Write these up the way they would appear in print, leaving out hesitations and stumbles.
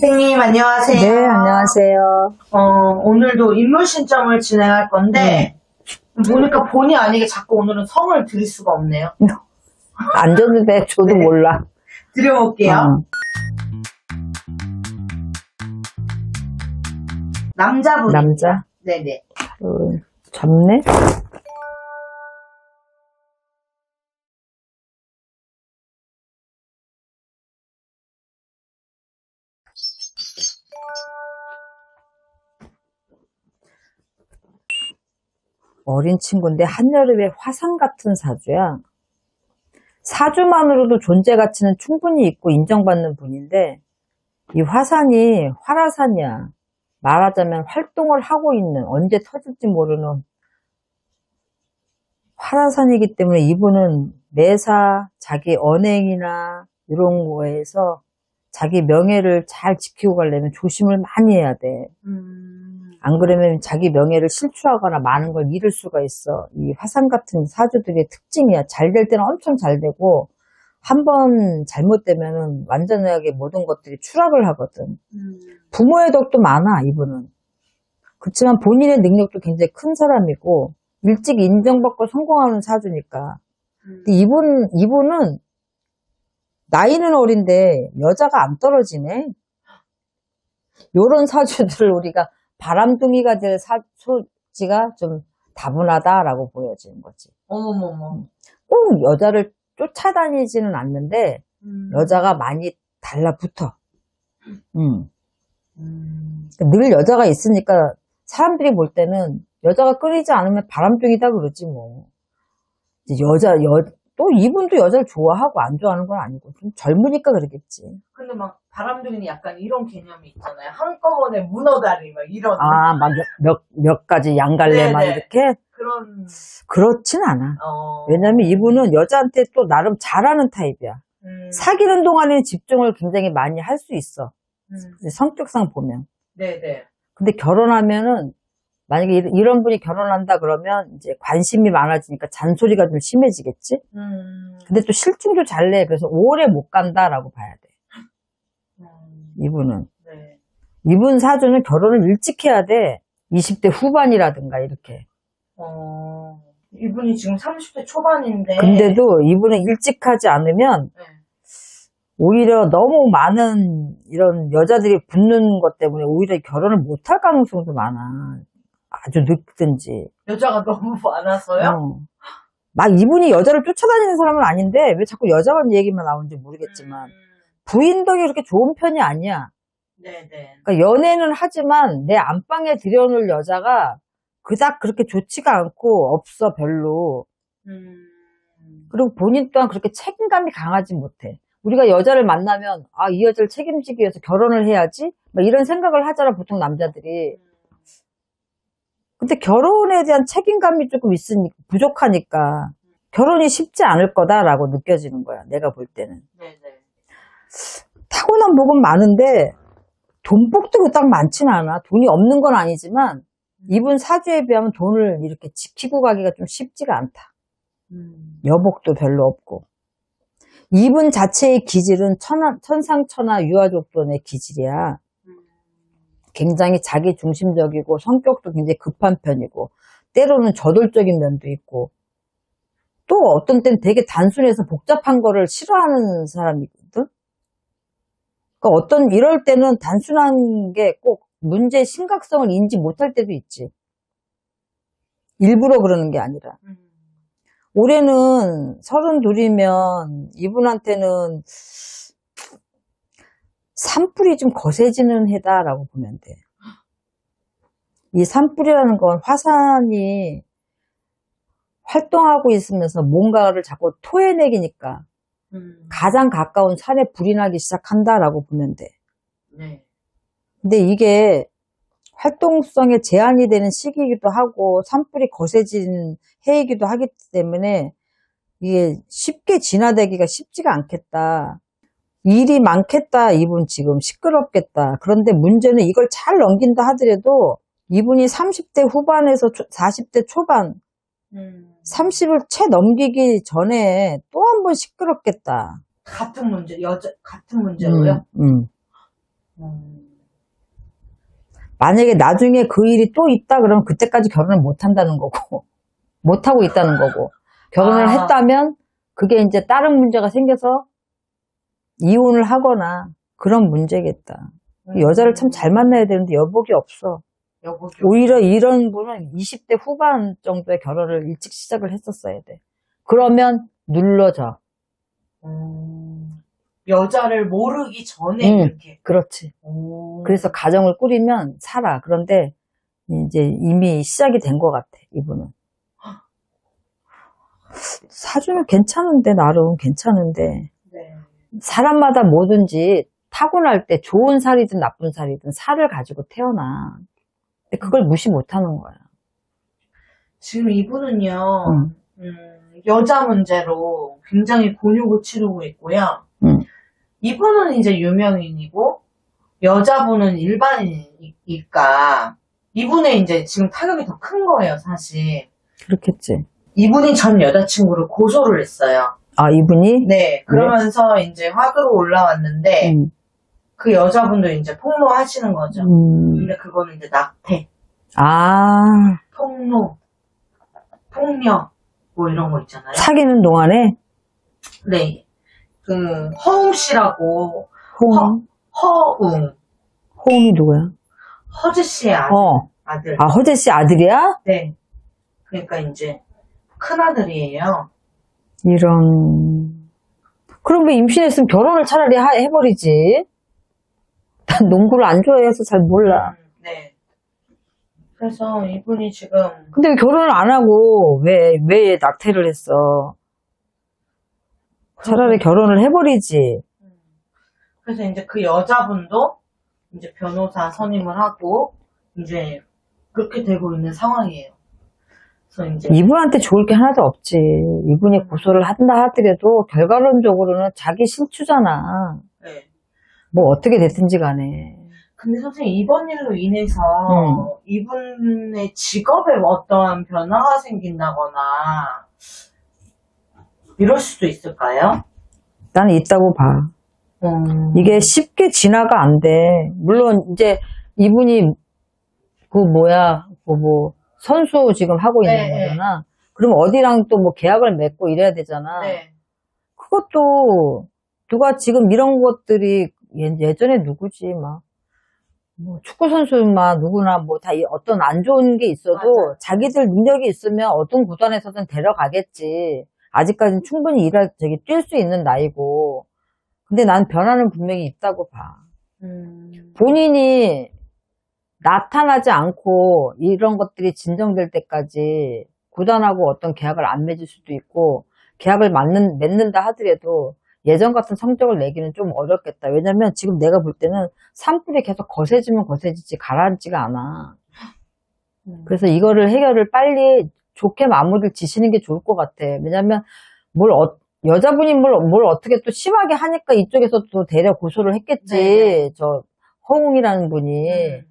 선생님 안녕하세요. 네, 안녕하세요. 오늘도 인물 신점을 진행할 건데 보니까 본의 아니게 자꾸 오늘은 성을 드릴 수가 없네요. 안 줘도 돼. 저도 네. 몰라. 드려볼게요. 남자분. 남자? 네네. 잡네? 어린 친구인데 한여름의 화산 같은 사주야. 사주만으로도 존재 가치는 충분히 있고 인정받는 분인데 이 화산이 활화산이야. 말하자면 활동을 하고 있는, 언제 터질지 모르는 활화산이기 때문에 이분은 매사 자기 언행이나 이런 거에서 자기 명예를 잘 지키고 가려면 조심을 많이 해야 돼. 안 그러면 자기 명예를 실추하거나 많은 걸 잃을 수가 있어. 이 화산 같은 사주들의 특징이야. 잘 될 때는 엄청 잘 되고 한 번 잘못되면은 완전하게 모든 것들이 추락을 하거든. 부모의 덕도 많아, 이분은. 그렇지만 본인의 능력도 굉장히 큰 사람이고 일찍 인정받고 성공하는 사주니까. 근데 이분은 나이는 어린데 여자가 안 떨어지네. 요런 사주들을 우리가 바람둥이가 될 소지가 좀 다분하다라고 보여지는 거지. 어머머머. 꼭 여자를 쫓아다니지는 않는데 여자가 많이 달라붙어. 늘 여자가 있으니까 사람들이 볼 때는 여자가 끊이지 않으면 바람둥이다 그러지 뭐. 또 이분도 여자를 좋아하고 안 좋아하는 건 아니고 좀 젊으니까 그러겠지. 근데 막 바람둥이는 약간 이런 개념이 있잖아요. 한꺼번에 문어다리 막 이런. 막 몇 가지 양갈래만 네네. 이렇게? 그렇진 않아. 왜냐면 이분은 여자한테 또 나름 잘하는 타입이야. 사귀는 동안에 집중을 굉장히 많이 할 수 있어. 성격상 보면. 네네. 근데 결혼하면은 만약에 이런 분이 결혼한다 그러면 이제 관심이 많아지니까 잔소리가 좀 심해지겠지? 근데 또 실증도 잘 내. 그래서 오래 못 간다라고 봐야 돼. 이분은. 네. 이분 사주는 결혼을 일찍 해야 돼. 20대 후반이라든가 이렇게. 이분이 지금 30대 초반인데. 근데도 이분은 일찍 하지 않으면 네. 오히려 너무 많은 이런 여자들이 붙는 것 때문에 오히려 결혼을 못할 가능성도 많아. 아주 늦든지. 여자가 너무 많아서요? 막 이분이 여자를 쫓아다니는 사람은 아닌데 왜 자꾸 여자만 얘기만 나오는지 모르겠지만 부인덕이 그렇게 좋은 편이 아니야. 네네. 그러니까 연애는 하지만 내 안방에 들여놓을 여자가 그닥 그렇게 좋지가 않고 없어 별로. 그리고 본인 또한 그렇게 책임감이 강하지 못해. 우리가 여자를 만나면 이 여자를 책임지기 위해서 결혼을 해야지 막 이런 생각을 하잖아 보통 남자들이. 근데 결혼에 대한 책임감이 조금 부족하니까 결혼이 쉽지 않을 거다라고 느껴지는 거야. 내가 볼 때는. 네네. 타고난 복은 많은데 돈복도 그닥 많지는 않아. 돈이 없는 건 아니지만 이분 사주에 비하면 돈을 이렇게 지키고 가기가 좀 쉽지가 않다. 여복도 별로 없고. 이분 자체의 기질은 천상천하 유아족돈의 기질이야. 굉장히 자기 중심적이고 성격도 굉장히 급한 편이고 때로는 저돌적인 면도 있고 또 어떤 때는 되게 단순해서 복잡한 거를 싫어하는 사람이거든. 그러니까 이럴 때는 단순한 게 꼭 문제의 심각성을 인지 못할 때도 있지. 일부러 그러는 게 아니라. 올해는 32이면 이분한테는 산불이 좀 거세지는 해다라고 보면 돼. 이 산불이라는 건 화산이 활동하고 있으면서 뭔가를 자꾸 토해내기니까 가장 가까운 산에 불이 나기 시작한다라고 보면 돼. 네. 근데 이게 활동성에 제한이 되는 시기이기도 하고 산불이 거세진 해이기도 하기 때문에 이게 쉽게 진화되기가 쉽지가 않겠다. 일이 많겠다. 이분 지금 시끄럽겠다. 그런데 문제는 이걸 잘 넘긴다 하더라도 이분이 30대 후반에서 40대 초반 30을 채 넘기기 전에 또 한 번 시끄럽겠다. 같은 문제로요? 만약에 나중에 그 일이 또 있다 그러면 그때까지 결혼을 못 한다는 거고, 못 하고 있다는 거고, 결혼을 했다면 그게 이제 다른 문제가 생겨서 이혼을 하거나 그런 문제겠다. 여자를 참 잘 만나야 되는데 여복이 없어. 오히려 이런 분은 20대 후반 정도에 결혼을 일찍 시작을 했었어야 돼. 그러면 눌러져. 여자를 모르기 전에 이렇게. 그렇지. 그래서 가정을 꾸리면 살아. 그런데 이제 이미 시작이 된 것 같아, 이분은. 사주는 괜찮은데, 나름 괜찮은데. 네. 사람마다 뭐든지 타고날 때 좋은 살이든 나쁜 살이든 살을 가지고 태어나. 근데 그걸 무시 못 하는 거야. 지금 이분은요, 여자 문제로 굉장히 곤욕을 치르고 있고요. 이분은 이제 유명인이고, 여자분은 일반인이니까, 이분의 이제 지금 타격이 더 큰 거예요, 사실. 그렇겠지. 이분이 전 여자친구를 고소를 했어요. 아, 이분이? 네, 그러면서 이제 화두로 올라왔는데, 그 여자분도 이제 폭로하시는 거죠. 근데 그거는 이제 낙태. 폭로, 폭력, 뭐 이런 거 있잖아요. 사귀는 동안에? 네. 그, 허웅 씨라고. 호응? 허웅. 호응이 누구야? 허재 씨의 아들. 아, 허재 씨 아들이야? 네. 그러니까 이제, 큰아들이에요. 이런. 그럼 왜 임신했으면 결혼을 차라리 해버리지? 난 농구를 안 좋아해서 잘 몰라. 네. 그래서 이분이 지금. 근데 왜 결혼을 안 하고 왜 낙태를 했어? 차라리 결혼을 해버리지. 그래서 이제 그 여자분도 이제 변호사 선임을 하고 이제 그렇게 되고 있는 상황이에요. 그래서 이제 이분한테 좋을 게 하나도 없지. 이분이 고소를 한다 하더라도 결과론적으로는 자기 실추잖아. 네. 뭐 어떻게 됐든지 간에. 근데 선생님 이번 일로 인해서 이분의 직업에 어떠한 변화가 생긴다거나 이럴 수도 있을까요? 나는 있다고 봐. 이게 쉽게 진화가 안 돼. 물론 이제 이분이 선수 지금 하고 있는 거잖아. 그럼 어디랑 또 뭐 계약을 맺고 이래야 되잖아. 네. 그것도 누가 지금 이런 것들이 예전에 누구지 뭐 축구 선수만 누구나 뭐 다 어떤 안 좋은 게 있어도 맞아. 자기들 능력이 있으면 어떤 구단에서든 데려가겠지. 아직까지는 충분히 뛸 수 있는 나이고. 근데 난 변화는 분명히 있다고 봐. 본인이 나타나지 않고 이런 것들이 진정될 때까지 구단하고 어떤 계약을 안 맺을 수도 있고 계약을 맺는다 하더라도 예전 같은 성적을 내기는 좀 어렵겠다. 왜냐면 지금 내가 볼 때는 산불이 계속 거세지면 거세지지 가라앉지가 않아. 그래서 이거를 해결을 빨리 좋게 마무리를 지시는 게 좋을 것 같아. 왜냐면 여자분이 뭘 어떻게 또 심하게 하니까 이쪽에서 또 대려 고소를 했겠지. 네. 저 허웅이라는 분이.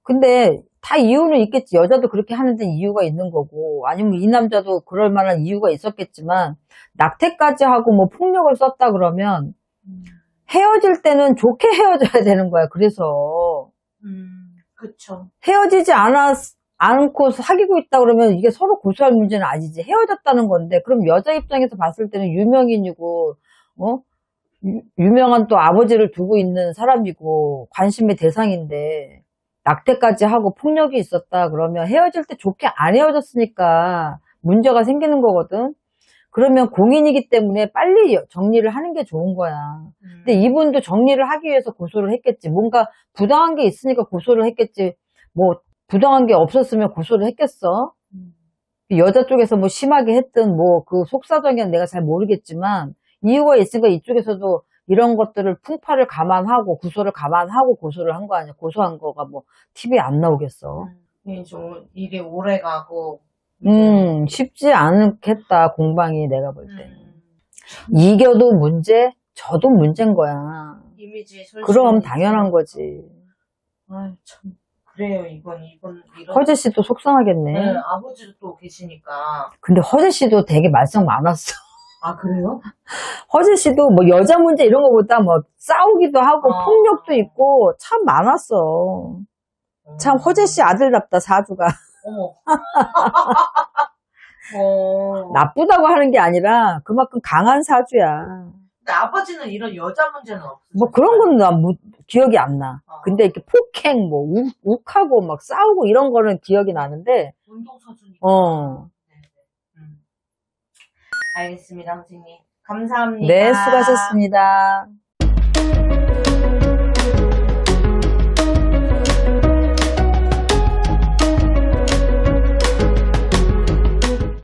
근데 다 이유는 있겠지. 여자도 그렇게 하는 데 이유가 있는 거고 아니면 이 남자도 그럴 만한 이유가 있었겠지만 낙태까지 하고 뭐 폭력을 썼다 그러면 헤어질 때는 좋게 헤어져야 되는 거야. 그래서 그쵸. 헤어지지 않고 사귀고 있다 그러면 이게 서로 고소할 문제는 아니지. 헤어졌다는 건데 그럼 여자 입장에서 봤을 때는 유명인이고 유명한 또 아버지를 두고 있는 사람이고 관심의 대상인데 낙태까지 하고 폭력이 있었다 그러면 헤어질 때 좋게 안 헤어졌으니까 문제가 생기는 거거든. 그러면 공인이기 때문에 빨리 정리를 하는 게 좋은 거야. 근데 이분도 정리를 하기 위해서 고소를 했겠지. 뭔가 부당한 게 있으니까 고소를 했겠지. 뭐 부당한 게 없었으면 고소를 했겠어. 여자 쪽에서 뭐 심하게 했든 뭐 그 속사정은 내가 잘 모르겠지만 이유가 있으니까 이쪽에서도 이런 것들을 풍파를 감안하고 고소를 감안하고 고소를 한 거 아니야. 고소한 거가 뭐 TV에 안 나오겠어. 좀 일이 오래 가고 쉽지 않겠다. 공방이 내가 볼 때는. 이겨도 문제, 져도 문제인 거야. 이미지 그럼 당연한 거지. 아유 참 그래요. 이런 허재 씨도 속상하겠네. 네, 아버지도 또 계시니까. 근데 허재 씨도 되게 말썽 많았어. 아, 그래요? 허재 씨도 뭐 여자 문제 이런 거보다 뭐 싸우기도 하고 폭력도 있고 참 많았어. 참 허재 씨 아들답다, 사주가. 어머. 나쁘다고 하는 게 아니라 그만큼 강한 사주야. 근데 아버지는 이런 여자 문제는 없어요. 뭐 그런 건 나 기억이 안 나. 근데 이렇게 폭행, 뭐 욱하고 막 싸우고 이런 거는 기억이 나는데. 운동서주니까. 네네. 알겠습니다, 선생님. 감사합니다. 네, 수고하셨습니다.